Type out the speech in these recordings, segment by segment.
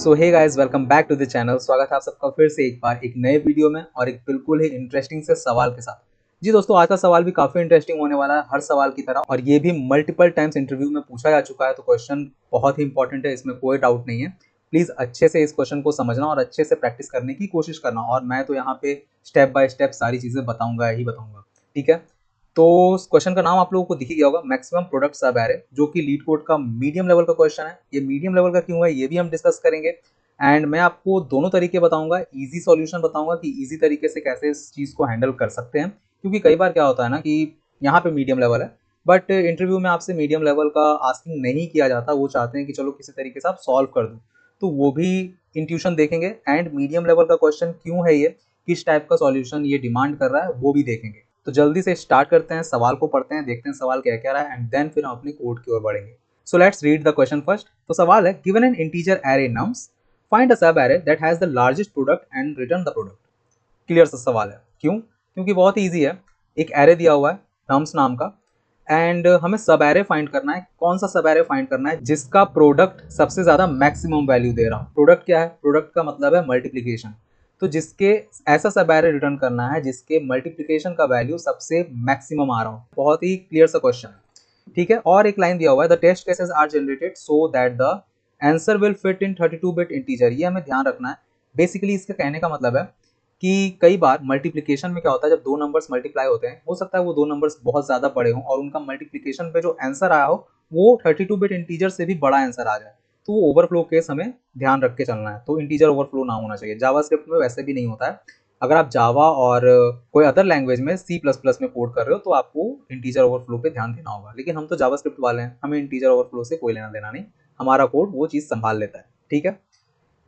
So hey guys, welcome back to the channel. स्वागत है आप सबका फिर से एक बार एक नए वीडियो में और एक बिल्कुल ही इंटरेस्टिंग से सवाल के साथ। जी दोस्तों, आज का सवाल भी काफी इंटरेस्टिंग होने वाला है हर सवाल की तरह, और ये भी मल्टीपल टाइम्स इंटरव्यू में पूछा जा चुका है, तो क्वेश्चन बहुत ही इंपॉर्टेंट है, इसमें कोई डाउट नहीं है। प्लीज अच्छे से इस क्वेश्चन को समझना और अच्छे से प्रैक्टिस करने की कोशिश करना, और मैं तो यहाँ पे स्टेप बाय स्टेप सारी चीजें बताऊंगा ही बताऊंगा। ठीक है, तो क्वेश्चन का नाम आप लोगों को दिख ही गया होगा, मैक्सिमम प्रोडक्ट सब एरे, जो कि लीड कोड का मीडियम लेवल का क्वेश्चन है। ये मीडियम लेवल का क्यों है ये भी हम डिस्कस करेंगे, एंड मैं आपको दोनों तरीके बताऊंगा, इजी सॉल्यूशन बताऊंगा कि इजी तरीके से कैसे इस चीज़ को हैंडल कर सकते हैं। क्योंकि कई बार क्या होता है ना कि यहाँ पे मीडियम लेवल है, बट इंटरव्यू में आपसे मीडियम लेवल का आस्किंग नहीं किया जाता, वो चाहते हैं कि चलो किसी तरीके से आप सॉल्व कर दो, तो वो भी इंट्यूशन देखेंगे। एंड मीडियम लेवल का क्वेश्चन क्यों है, ये किस टाइप का सॉल्यूशन ये डिमांड कर रहा है, वो भी देखेंगे। तो जल्दी से स्टार्ट करते हैं, सवाल को पढ़ते हैं, देखते हैं सवाल क्या क्या रहा है, एंड देन फिर हम अपने कोड की ओर बढ़ेंगे। So let's read the question first. तो सवाल है, given an integer array nums, find a subarray that has the largest product and return the product. Clear सा सवाल है। क्यों? क्योंकि बहुत इजी है। एक एरे दिया हुआ है नम्स नाम का, एंड हमें सब एरे फाइंड करना है। कौन सा सब एरे फाइंड करना है? जिसका प्रोडक्ट सबसे ज्यादा मैक्सिमम वैल्यू दे रहा हूं। प्रोडक्ट क्या है? प्रोडक्ट का मतलब है मल्टीप्लीकेशन। तो जिसके ऐसा सब एरे रिटर्न करना है जिसके मल्टीप्लीकेशन का वैल्यू सबसे मैक्सिमम आ रहा हो। बहुत ही क्लियर सा क्वेश्चन है। ठीक है, और एक लाइन दिया हुआ है, the test cases are generated so that the answer will fit in 32 bit integer. ये हमें ध्यान रखना है। बेसिकली इसका कहने का मतलब है कि कई बार मल्टीप्लिकेशन में क्या होता है, जब दो नंबर्स मल्टीप्लाई होते हैं, हो सकता है वो दो नंबर्स बहुत ज्यादा बड़े हों और उनका मल्टीप्लिकेशन पे जो आंसर आया हो वो 32 बिट इंटीजर से भी बड़ा आंसर आ जाए। तो वो ओवरफ्लो केस हमें ध्यान रख के चलना है, तो इंटीजर ओवरफ्लो ना होना चाहिए। जावास्क्रिप्ट में वैसे भी नहीं होता है। अगर आप जावा और कोई अदर लैंग्वेज में सी प्लस प्लस में कोड कर रहे हो तो आपको इंटीजर ओवरफ्लो पे ध्यान देना होगा, लेकिन हम तो जावास्क्रिप्ट वाले हैं, हमें इंटीजर ओवरफ्लो से कोई लेना देना नहीं। हमारा कोड वो चीज़ संभाल लेता है। ठीक है,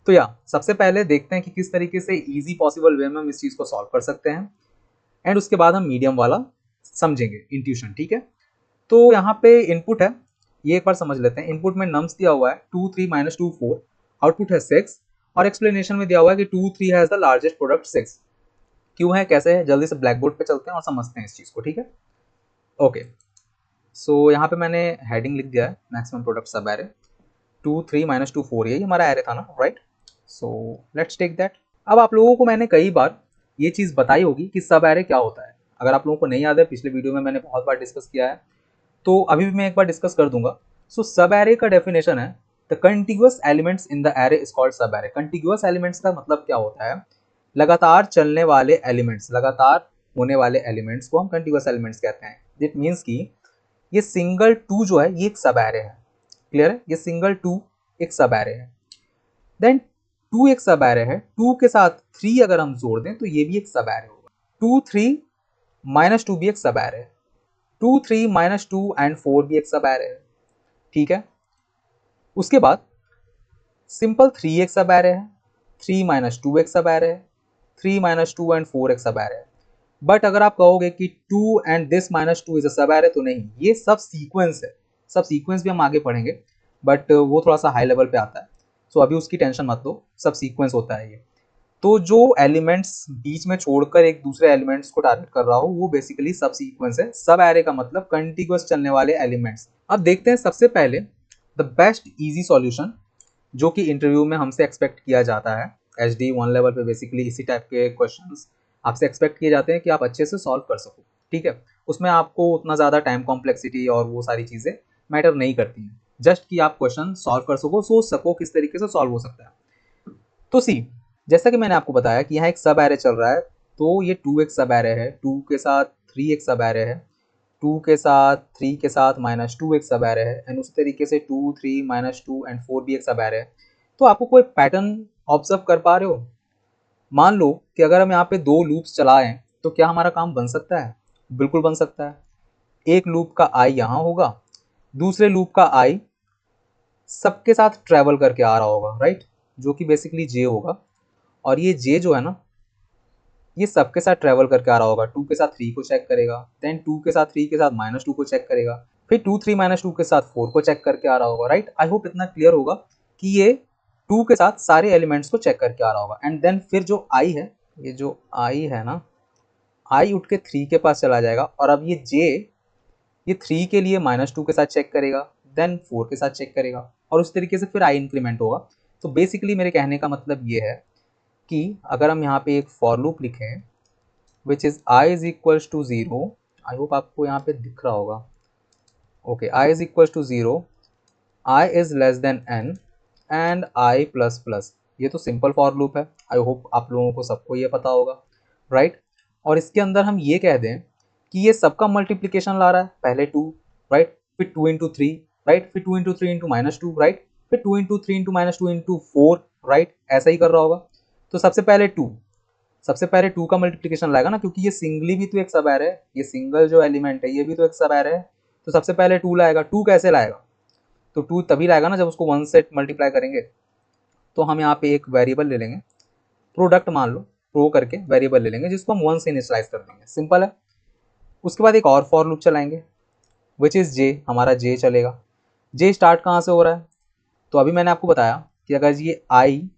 तो सबसे पहले देखते हैं कि किस तरीके से इजी पॉसिबल वे में हम इस चीज़ को सॉल्व कर सकते हैं, एंड उसके बाद हम मीडियम वाला समझेंगे इंट्यूशन। ठीक है, तो यहाँ पे इनपुट है, ये एक बार समझ लेते हैं। इनपुट में नम्स दिया हुआ है 2 3 -2 4, आउटपुट है 6, और एक्सप्लेनेशन में दिया हुआ है कि 2 3 हैज द लार्जेस्ट प्रोडक्ट 6। क्यों है, कैसे है, जल्दी से ब्लैक बोर्ड पे चलते हैं और समझते हैं इस चीज़ को। ठीक है, ओके। सो यहाँ पे मैंने हेडिंग लिख दिया है, मैक्सिमम प्रोडक्ट सब एरे 2 3 -2 4, यही हमारा एरे था ना, right. So let's take that. अब आप लोगों को मैंने कई बार ये चीज़ बताई होगी कि सब एरे क्या होता है। अगर आप लोगों को नहीं याद है, पिछले वीडियो में मैंने बहुत बार डिस्कस किया है, तो अभी भी मैं एक बार डिस्कस कर दूंगा। सो सब एरे का डेफिनेशन है, the contiguous elements in the array is called subarray. Contiguous elements का मतलब क्या होता है? लगातार चलने वाले एलिमेंट्स, लगातार होने वाले एलिमेंट्स को हम कंटिग्यूअस एलिमेंट्स कहते हैं। इट मीन्स कि ये सिंगल टू जो है ये एक सब एरे है। क्लियर है, ये सिंगल टू एक सब एरे है। देन टू एक सब एरे है, टू के साथ थ्री अगर हम जोड़ दें तो ये भी एक सब एरे होगा। 2 3 -2 भी एक सब एरे है। 2 3 -2 एंड 4 भी एक सब एरे है। ठीक है, उसके बाद सिंपल 3 एक सब एरे है, 3 -2 एक सब एरे है, 3 -2 एंड 4 एक सब एरे है। बट अगर आप कहोगे कि 2 एंड दिस -2 इज अ सब एरे, तो नहीं, ये सब सीक्वेंस है। सब सीक्वेंस भी हम आगे पढ़ेंगे, बट वो थोड़ा सा हाई लेवल पे आता है, सो अभी उसकी टेंशन मत लो, सब सीक्वेंस होता है ये। तो जो एलिमेंट्स बीच में छोड़कर एक दूसरे एलिमेंट्स को टारगेट कर रहा हो वो बेसिकली सब सीक्वेंस है। सब एरे का मतलब कंटिग्यूअस चलने वाले एलिमेंट्स। अब देखते हैं सबसे पहले द बेस्ट इजी सॉल्यूशन, जो कि इंटरव्यू में हमसे एक्सपेक्ट किया जाता है। HD1 लेवल पे बेसिकली इसी टाइप के क्वेश्चंस आपसे एक्सपेक्ट किए जाते हैं कि आप अच्छे से सॉल्व कर सको। ठीक है, उसमें आपको उतना ज़्यादा टाइम कॉम्प्लेक्सिटी और वो सारी चीज़ें मैटर नहीं करती हैं, जस्ट कि आप क्वेश्चन सॉल्व कर सको, सोच सको किस तरीके से सॉल्व हो सकता है। तो सी, जैसा कि मैंने आपको बताया कि यहाँ एक सब एरे चल रहा है, तो ये 2 एक सब एरे है, 2 के साथ 3 एक सब एरे है, 2 के साथ 3 के साथ -2 एक सब एरे है, एंड उसी तरीके से 2 3 -2 एंड 4 भी एक सब एरे है। तो आपको कोई पैटर्न ऑब्जर्व कर पा रहे हो? मान लो कि अगर हम यहाँ पे दो लूप्स चलाएं तो क्या हमारा काम बन सकता है? बिल्कुल बन सकता है। एक लूप का आई यहाँ होगा, दूसरे लूप का आई सबके साथ ट्रेवल करके आ रहा होगा, राइट, जो कि बेसिकली जे होगा। और ये जे जो है ना, ये सबके साथ ट्रेवल करके आ रहा होगा। 2 के साथ 3 को चेक करेगा, देन 2 के साथ 3 के साथ -2 को चेक करेगा, फिर 2 3 -2 के साथ 4 को चेक करके आ रहा होगा, राइट। आई होप इतना क्लियर होगा कि ये 2 के साथ सारे एलिमेंट्स को चेक करके आ रहा होगा। एंड देन फिर जो आई है, ये जो आई है ना, आई उठ के 3 के पास चला जाएगा, और अब ये जे ये 3 के लिए -2 के साथ चेक करेगा, देन 4 के साथ चेक करेगा, और उस तरीके से फिर आई इंक्रीमेंट होगा। तो बेसिकली मेरे कहने का मतलब ये है कि अगर हम यहाँ पे एक फॉर लूप लिखें which is i is equals to 0, I hope आपको यहाँ पे दिख रहा होगा, okay, i is equals to 0, i is less than n and i plus plus. ये तो सिंपल फॉर लूप है, आई होप आप लोगों को सबको ये पता होगा, राइट। और इसके अंदर हम ये कह दें कि ये सबका मल्टीप्लीकेशन ला रहा है, पहले 2, राइट, फिर 2 इंटू 3, राइट, फिर 2 इंटू 3 इंटू -2, राइट, फिर 2 इंटू 3 इंटू -2 इंटू 4, राइट, ऐसा ही कर रहा होगा। तो सबसे पहले 2 का मल्टीप्लीकेशन लाएगा ना, क्योंकि ये सिंगली भी तो एक सब एरे है, ये सिंगल जो एलिमेंट है ये भी तो एक सब एरे है, तो सबसे पहले 2 लाएगा। 2 कैसे लाएगा? तो 2 तभी लाएगा ना जब उसको 1 से मल्टीप्लाई करेंगे। तो हम यहाँ पे एक वेरिएबल ले लेंगे, प्रोडक्ट मान लो, प्रो करके वेरिएबल ले लेंगे जिसको हम 1 से इनिशियलाइज कर देंगे, सिंपल है। उसके बाद एक और फॉर लूप चलाएंगे विच इज़ जे, हमारा जे चलेगा। जे स्टार्ट कहाँ से हो रहा है? तो अभी मैंने आपको बताया कि अगर ये आई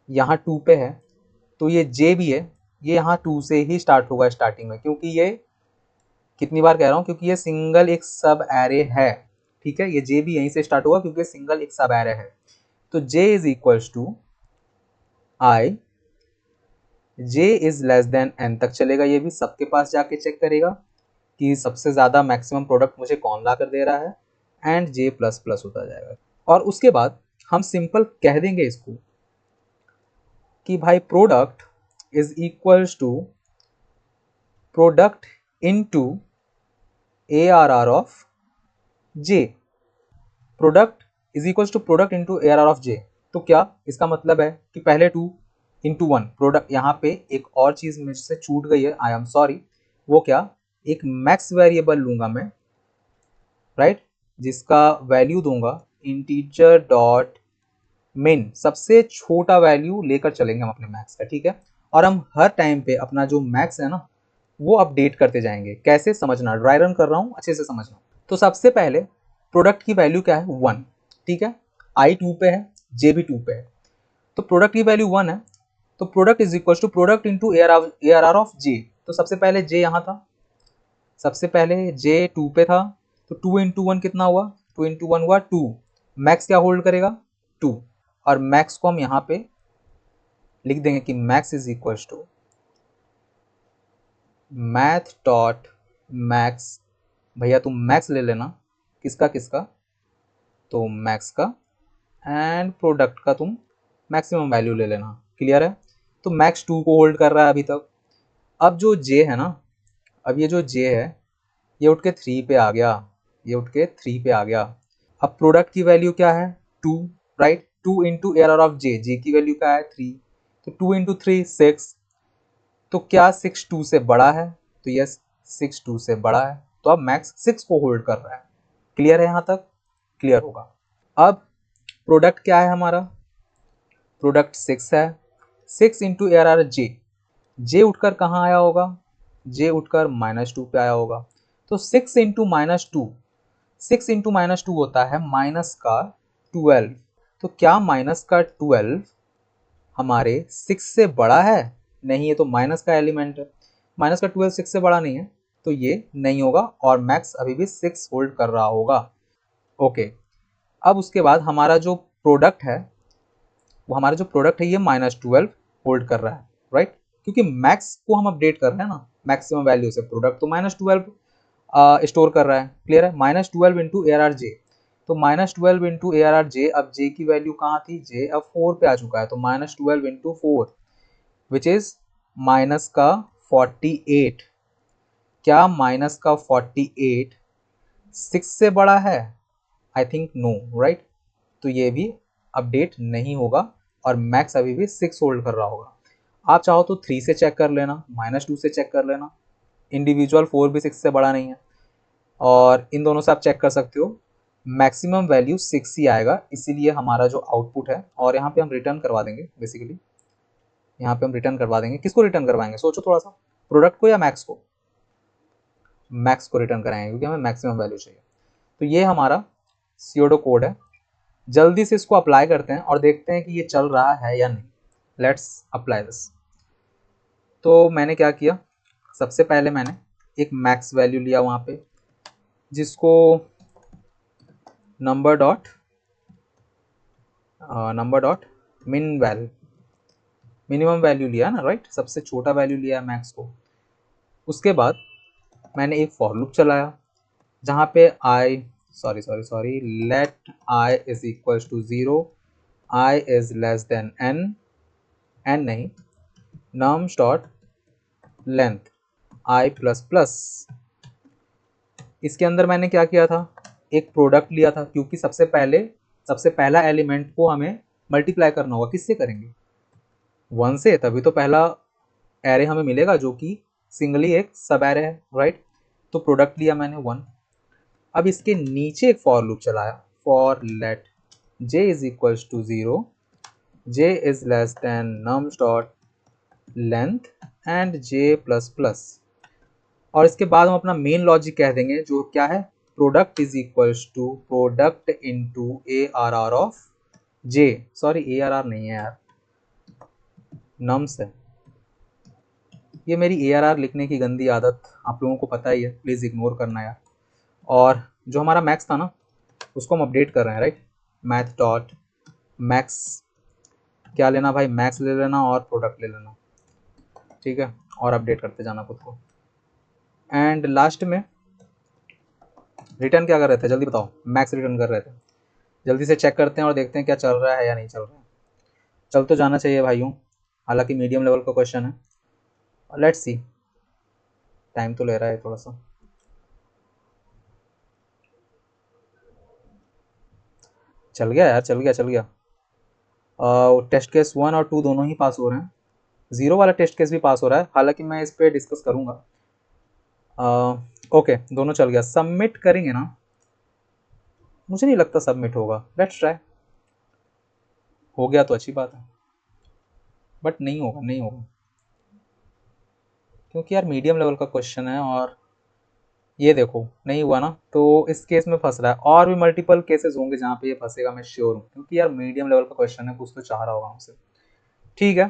यहाँ 2 पे है तो ये जे भी है, ये यहाँ 2 से ही स्टार्ट होगा स्टार्टिंग में, क्योंकि ये, कितनी बार कह रहा हूँ, क्योंकि ये सिंगल एक सब एरे है, ठीक है। ये जे भी यहीं से स्टार्ट होगा क्योंकि सिंगल एक सब एरे है। तो j is equals to I, j is less than n तक चलेगा, ये भी सबके पास जाके चेक करेगा कि सबसे ज़्यादा मैक्सिमम प्रोडक्ट मुझे कौन ला कर दे रहा है, एंड जे प्लस प्लस होता जाएगा। और उसके बाद हम सिंपल कह देंगे इसको कि भाई product is equals to product into ARR of j, product is equals to product into ARR of j. तो क्या इसका मतलब है कि पहले 2 इंटू 1 प्रोडक्ट, यहाँ पे एक और चीज़ मुझसे छूट गई है, आई एम सॉरी, वो क्या, एक मैक्स वेरिएबल लूंगा मैं, राइट, जिसका वैल्यू दूंगा इंटीजर डॉट मिन, सबसे छोटा वैल्यू लेकर चलेंगे हम अपने मैक्स का, ठीक है। और हम हर टाइम पे अपना जो मैक्स है ना वो अपडेट करते जाएंगे। कैसे समझना, ड्राई रन कर रहा हूँ, अच्छे से समझना। तो सबसे पहले प्रोडक्ट की वैल्यू क्या है, 1, ठीक है, आई 2 पे है, जे भी 2 पे है, तो प्रोडक्ट की वैल्यू 1 है। तो product is equal to product into ARR of j. तो सबसे पहले जे यहाँ था, सबसे पहले जे 2 पे था, तो 2 इंटू 1 कितना हुआ, 2 इंटू 1 हुआ 2, मैक्स क्या होल्ड करेगा, 2, और मैक्स को हम यहाँ पे लिख देंगे कि max is equal to math dot max, भैया तुम मैक्स ले लेना, किसका किसका, तो मैक्स का, एंड प्रोडक्ट का तुम मैक्सिमम वैल्यू ले लेना, क्लियर है। तो मैक्स 2 को होल्ड कर रहा है अभी तक। अब जो जे है ना, अब ये जो जे है ये उठ के 3 पे आ गया, ये उठ के 3 पे आ गया। अब प्रोडक्ट की वैल्यू क्या है, 2, राइट, 2 इंटू ARR ऑफ जे, जे की वैल्यू क्या है 3, तो 2 इंटू 3 6, तो क्या 6 2 से बड़ा है, तो यस 6 2 से बड़ा है, तो अब मैक्स 6 को होल्ड कर रहा है, क्लियर है यहाँ तक, क्लियर होगा। अब प्रोडक्ट क्या है हमारा, प्रोडक्ट 6 है, 6 इंटू ARR जे, जे उठकर कहाँ आया होगा, जे उठकर -2 पे आया होगा। तो 6 इंटू -2, 6 इंटू -2 होता है माइनस का 12, तो क्या माइनस का 12 हमारे 6 से बड़ा है, नहीं, ये तो माइनस का एलिमेंट है, माइनस का 12 6 से बड़ा नहीं है, तो ये नहीं होगा, और मैक्स अभी भी 6 होल्ड कर रहा होगा, ओके। अब उसके बाद हमारा जो प्रोडक्ट है, वो हमारा जो प्रोडक्ट है ये -12 होल्ड कर रहा है, राइट, क्योंकि मैक्स को हम अपडेट कर रहे हैं ना मैक्सिमम वैल्यू से, प्रोडक्ट तो -12 स्टोर कर रहा है, क्लियर है, -12 इंटू ARR जे, तो -12 इंटू ARR जे, अब जे की वैल्यू कहाँ थी, जे अब 4 पे आ चुका है, तो -12 इंटू 4 विच इज माइनस का 48, क्या माइनस का 48 6 से बड़ा है, आई थिंक नो, राइट, तो ये भी अपडेट नहीं होगा, और मैक्स अभी भी 6 होल्ड कर रहा होगा। आप चाहो तो 3 से चेक कर लेना, -2 से चेक कर लेना, इंडिविजुअल 4 भी 6 से बड़ा नहीं है, और इन दोनों से आप चेक कर सकते हो, मैक्सिमम वैल्यू 6 ही आएगा, इसीलिए हमारा जो आउटपुट है, और यहाँ पे हम रिटर्न करवा देंगे, बेसिकली यहाँ पे हम रिटर्न करवा देंगे, किसको रिटर्न करवाएंगे, सोचो थोड़ा सा, प्रोडक्ट को या मैक्स को, मैक्स को रिटर्न कराएंगे क्योंकि हमें मैक्सिमम वैल्यू चाहिए। तो ये हमारा सीओडो कोड है, जल्दी से इसको अप्लाई करते हैं और देखते हैं कि ये चल रहा है या नहीं। Let's apply this. तो मैंने क्या किया, सबसे पहले मैंने एक मैक्स वैल्यू लिया वहाँ पे, जिसको नंबर डॉट नंबर डॉट मिन वैल्यू, मिनिमम वैल्यू लिया ना, राइट, सबसे छोटा वैल्यू लिया मैक्स को। उसके बाद मैंने एक फॉर लूप चलाया जहाँ पे i sorry let i is equal to 0, i is less than n नहीं, nums dot length i plus plus. इसके अंदर मैंने क्या किया था, एक प्रोडक्ट लिया था, क्योंकि सबसे पहला एलिमेंट को हमें मल्टीप्लाई करना होगा। किससे करेंगे, 1 से, तभी तो पहला एरे हमें मिलेगा जो कि सिंगली एक सब एरे है, राइट। तो प्रोडक्ट लिया मैंने 1। अब इसके नीचे एक फॉर लूप चलाया, for let j is equal to 0, j is less than nums dot length and j plus plus. और इसके बाद हम अपना मेन लॉजिक कह देंगे जो क्या है, product is equal to product into A R R of j, sorry A R R नहीं है यार, नम्स है। ये मेरी ए आर आर लिखने की गंदी आदत आप लोगों को पता ही है, प्लीज़ इग्नोर करना यार। और जो हमारा मैक्स था ना, उसको हम अपडेट कर रहे हैं, राइट। मैथ डॉट मैक्स, क्या लेना भाई, मैक्स ले लेना और प्रोडक्ट ले लेना, ठीक है, और अपडेट करते जाना खुद को। एंड लास्ट में रिटर्न क्या कर रहे थे, जल्दी बताओ, मैक्स रिटर्न कर रहे थे। जल्दी से चेक करते हैं और देखते हैं क्या चल रहा है या नहीं चल रहा है। चल तो जाना चाहिए भाइयों, हालांकि मीडियम लेवल का क्वेश्चन है। लेट्स सी, टाइम तो ले रहा है थोड़ा सा। चल गया यार, चल गया। टेस्ट केस 1 और 2 दोनों ही पास हो रहे हैं, 0 वाला टेस्ट केस भी पास हो रहा है, हालांकि मैं इस पर डिस्कस करूंगा। ओके, दोनों चल गया। सबमिट करेंगे ना, मुझे नहीं लगता सबमिट होगा, लेट्स ट्राई। हो गया तो अच्छी बात है, बट नहीं होगा क्योंकि यार मीडियम लेवल का क्वेश्चन है। और ये देखो नहीं हुआ ना, तो इस केस में फंस रहा है। और भी मल्टीपल केसेस होंगे जहाँ पे ये फंसेगा, मैं श्योर हूँ, क्योंकि यार मीडियम लेवल का क्वेश्चन है, कुछ तो चाह रहा होगा हमसे। ठीक है,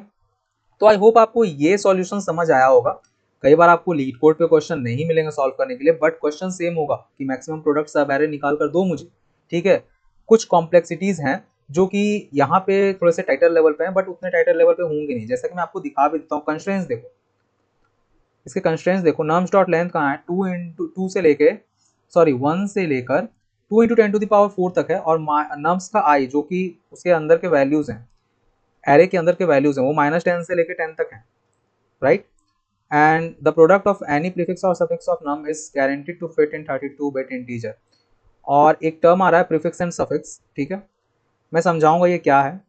तो आई होप आपको ये सॉल्यूशन समझ आया होगा। कई बार आपको लीड कोड पे क्वेश्चन नहीं मिलेंगे सॉल्व करने के लिए, बट क्वेश्चन सेम होगा कि मैक्सिमम प्रोडक्ट सब एरे निकाल कर दो मुझे, ठीक है। कुछ कॉम्प्लेक्सिटीज हैं जो कि यहाँ पे थोड़े से टाइटर लेवल पे हैं, बट उतने टाइटर लेवल पे होंगे नहीं। जैसा कि मैं आपको दिखा भी देता हूँ, कंस्ट्रेंट्स देखो, इसके कंस्ट्रेंट्स देखो। नम्स डॉट लेंथ कहाँ है, 2 से लेके, सॉरी 1 से लेकर 2 इंटू 10⁴ तक है। और नम्स का आई जो कि उसके अंदर के वैल्यूज हैं, एरे के अंदर के वैल्यूज हैं, वो -10 से लेकर 10 तक है, right. And the product of any prefix और suffix of num is guaranteed to fit in 32 bit integer. और एक टर्म आ रहा है प्रीफिक्स एंड सफिक्स, ठीक है, मैं समझाऊंगा ये क्या है।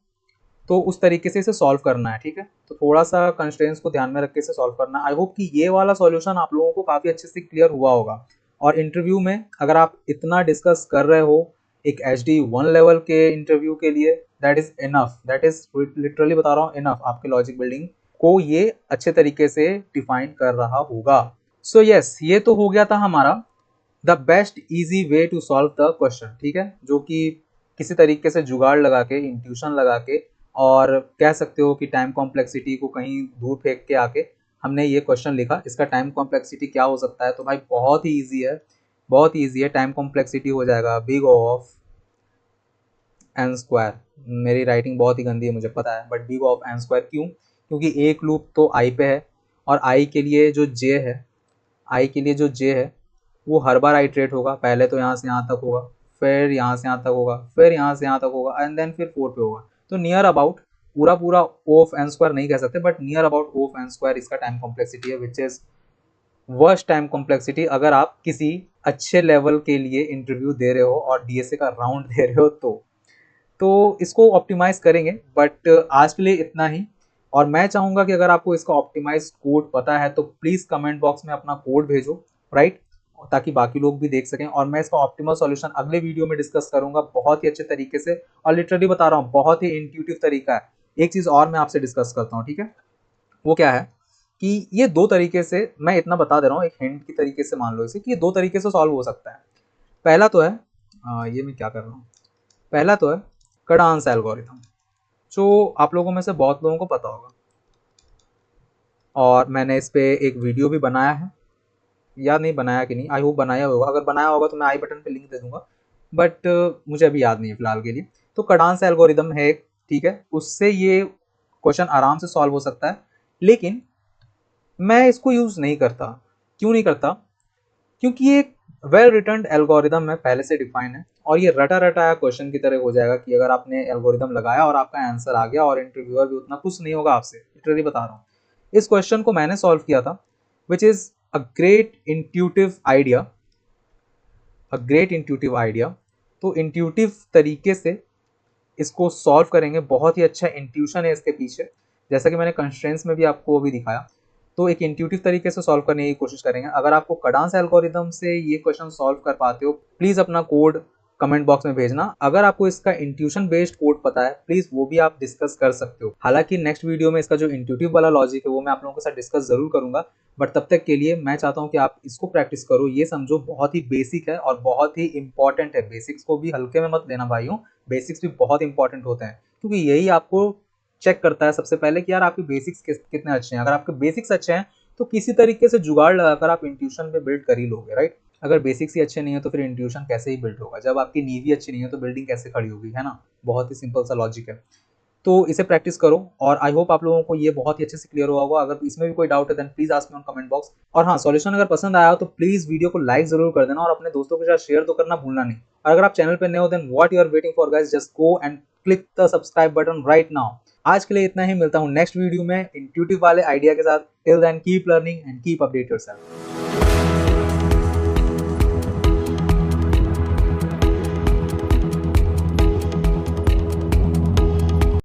तो उस तरीके से इसे सॉल्व करना है, ठीक है। तो थोड़ा सा कंस्ट्रेंट्स को ध्यान में रख के इसे सॉल्व करना है। आई होप कि ये वाला सॉल्यूशन आप लोगों को काफ़ी अच्छे से क्लियर हुआ होगा। और इंटरव्यू में अगर आप इतना डिस्कस कर रहे हो एक HD 1 लेवल के इंटरव्यू के लिए, that is enough, that is literally बता रहा हूँ इनफ। आपके लॉजिक बिल्डिंग को ये अच्छे तरीके से डिफाइन कर रहा होगा। सो यस, ये तो हो गया था हमारा the best easy way to solve the question, ठीक है, जो कि किसी तरीके से जुगाड़ लगा के, इंट्यूशन लगा के, और कह सकते हो कि टाइम कॉम्प्लेक्सिटी को कहीं दूर फेंक के आके हमने ये क्वेश्चन लिखा। इसका टाइम कॉम्प्लेक्सिटी क्या हो सकता है, तो भाई बहुत ही ईजी है, बहुत ही ईजी है। टाइम कॉम्प्लेक्सिटी हो जाएगा बिग ऑफ एन स्क्वायर। मेरी राइटिंग बहुत ही गंदी है मुझे पता है, but big of N square क्यों, क्योंकि एक लूप तो आई पे है, और आई के लिए जो जे है, आई के लिए जो जे है वो हर बार आइट्रेट होगा। पहले तो यहाँ से यहाँ तक होगा, फिर यहाँ से यहाँ तक होगा, फिर यहाँ से यहाँ तक होगा, एंड देन फिर 4 पे होगा। तो नियर अबाउट पूरा पूरा ओ ऑफ एन स्क्वायर नहीं कह सकते, but near about O of N square इसका टाइम कॉम्प्लेक्सिटी है, which is worst time complexity अगर आप किसी अच्छे लेवल के लिए इंटरव्यू दे रहे हो और डीएसए का राउंड दे रहे हो तो इसको ऑप्टिमाइज करेंगे। बट आज के लिए इतना ही। और मैं चाहूँगा कि अगर आपको इसका ऑप्टिमाइज कोड पता है तो प्लीज़ कमेंट बॉक्स में अपना कोड भेजो, राइट, ताकि बाकी लोग भी देख सकें। और मैं इसका ऑप्टिमल सॉल्यूशन अगले वीडियो में डिस्कस करूंगा बहुत ही अच्छे तरीके से, और लिटरली बता रहा हूँ बहुत ही इंट्यूटिव तरीका है। एक चीज़ और मैं आपसे डिस्कस करता हूँ, ठीक है, वो क्या है कि ये 2 तरीके से, मैं इतना बता दे रहा हूँ एक हिंट की तरीके से, मान लो इसे कि ये 2 तरीके से सॉल्व हो सकता है। पहला तो है ये मैं क्या कर रहा हूँ, पहला तो है कडांस एल्गोरिथम, जो आप लोगों में से बहुत लोगों को पता होगा, और मैंने इस पे एक वीडियो भी बनाया है, याद नहीं बनाया कि नहीं, आई होप बनाया होगा। अगर बनाया होगा तो मैं आई बटन पे लिंक दे दूंगा, बट मुझे अभी याद नहीं है फिलहाल के लिए। तो कडांस एल्गोरिदम है, ठीक है, उससे ये क्वेश्चन आराम से सॉल्व हो सकता है। लेकिन मैं इसको यूज नहीं करता। क्यों नहीं करता? क्योंकि ये वेल रिटर्न एल्गोरिदम है, पहले से डिफाइन है, और ये रटा रटाया क्वेश्चन की तरह हो जाएगा कि अगर आपने एल्गोरिदम लगाया और आपका आंसर आ गया और इंटरव्यूअर भी उतना खुश नहीं होगा आपसे, लिटरली बता रहा हूँ। इस क्वेश्चन को मैंने सॉल्व किया था, which is a great intuitive idea, a great intuitive idea. तो इंट्यूटिव तरीके से इसको सॉल्व करेंगे, बहुत ही अच्छा इंट्यूशन है इसके पीछे, जैसा कि मैंने कंस्ट्रेंट्स में भी आपको अभी दिखाया। तो एक इंट्यूटिव तरीके से सॉल्व करने की कोशिश करेंगे। अगर आपको कडांस एल्गोरिदम से ये क्वेश्चन सॉल्व कर पाते हो, प्लीज अपना कोड कमेंट बॉक्स में भेजना। अगर आपको इसका इंट्यूशन बेस्ड कोड पता है, प्लीज वो भी आप डिस्कस कर सकते हो। हालांकि नेक्स्ट वीडियो में इसका जो इंट्यूटिव वाला लॉजिक है वो मैं आप लोगों के साथ डिस्कस जरूर करूंगा, बट तब तक के लिए मैं चाहता हूं कि आप इसको प्रैक्टिस करो। ये समझो बहुत ही बेसिक है और बहुत ही इंपॉर्टेंट है। बेसिक्स को भी हल्के में मत लेना भाइयों, बेसिक्स भी बहुत इंपॉर्टेंट होते हैं, क्योंकि यही आपको चेक करता है सबसे पहले कि यार आपके बेसिक्स कितने अच्छे हैं। अगर आपके बेसिक्स अच्छे हैं तो किसी तरीके से जुगाड़ लगाकर आप इंट्यूशन पे बिल्ड कर ही लोगे, राइट। अगर बेसिक्स ही अच्छे नहीं है तो फिर इंट्यूशन कैसे ही बिल्ड होगा? जब आपकी नींव ही अच्छी नहीं है तो बिल्डिंग कैसे खड़ी होगी, है ना। बहुत ही सिंपल सा लॉजिक है। तो इसे प्रैक्टिस करो और आई होप आप लोगों को ये बहुत ही अच्छे से क्लियर हुआ होगा। अगर इसमें भी कोई डाउट है then please ask me on comment box. और हाँ, सॉल्यूशन अगर पसंद आया हो तो प्लीज वीडियो को लाइक जरूर कर देना और अपने दोस्तों के साथ शेयर तो करना भूलना नहीं। और अगर आप चैनल पे नए हो then what you are waiting for guys, just go and click the subscribe button right now. आज के लिए इतना ही, मिलता हूँ नेक्स्ट वीडियो में इंट्यूटिव वाले आइडिया के साथ। Till then keep learning and keep update yourself.